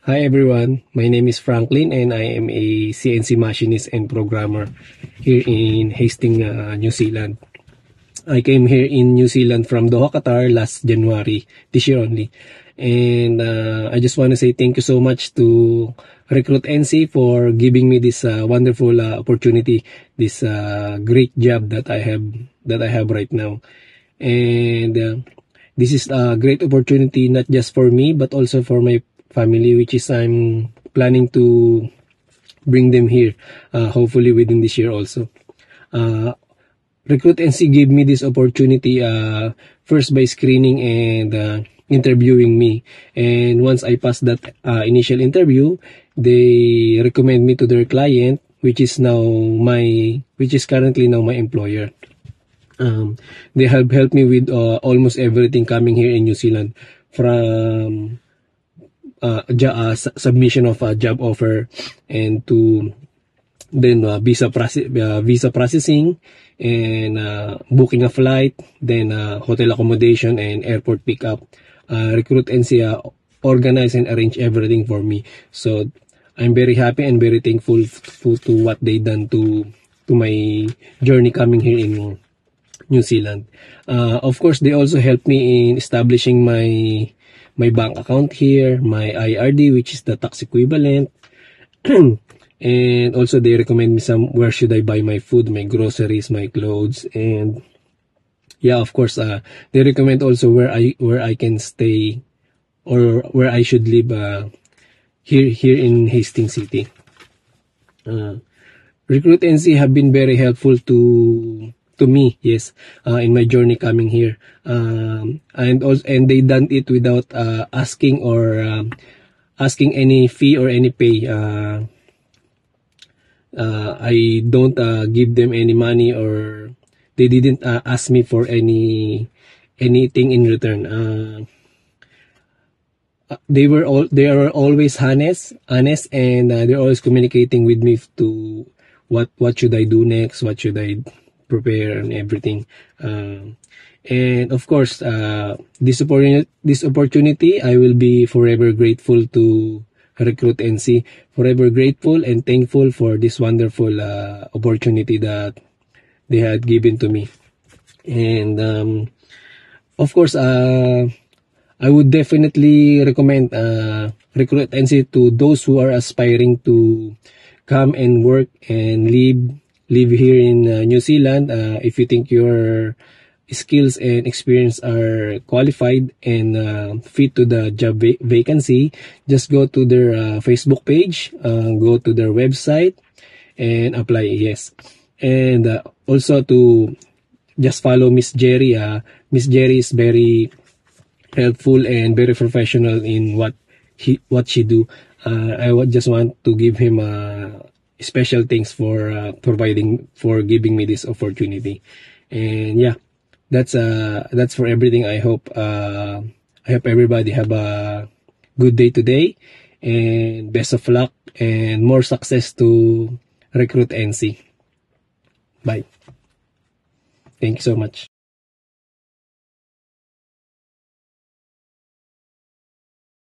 Hi everyone, my name is Franklin and I am a CNC machinist and programmer here in Hastings, New Zealand. I came here in New Zealand from Doha, Qatar last January, this year only. And I just want to say thank you so much to Recruit NC for giving me this wonderful opportunity, this great job that I have right now. And this is a great opportunity not just for me but also for my family, which is I'm planning to bring them here hopefully within this year also. Recruit NC gave me this opportunity first by screening and interviewing me, and once I passed that initial interview, they recommend me to their client, which is currently now my employer. They have helped me with almost everything coming here in New Zealand, from submission of a job offer and to then visa processing and booking a flight, then hotel accommodation and airport pickup. Recruit NC organize and arrange everything for me. So I'm very happy and very thankful to what they done to my journey coming here in New Zealand. Of course, they also helped me in establishing my bank account here, my IRD, which is the tax equivalent. And also they recommend me where should I buy my food, my groceries, my clothes, and yeah, of course, they recommend also where I can stay or where I should live here in Hastings City. Recruit NC have been very helpful to me, yes, in my journey coming here, and they done it without asking asking any fee or any pay. I don't give them any money, or they didn't ask me for anything in return. They are always honest, and they're always communicating with me to what should I do next, what should I prepare, and everything. And of course, this opportunity, I will be forever grateful to Recruit NC, forever grateful and thankful for this wonderful opportunity that they had given to me. And of course, I would definitely recommend Recruit NC to those who are aspiring to come and work and live here in New Zealand. If you think your skills and experience are qualified and fit to the job vacancy, just go to their Facebook page, go to their website and apply, yes. And also to just follow Miss Jerry. Miss Jerry is very helpful and very professional in what she do. I would just want to give him special thanks for giving me this opportunity. And yeah, that's for everything. I hope everybody have a good day today, and best of luck and more success to Recruit NC. Bye. Thank you so much.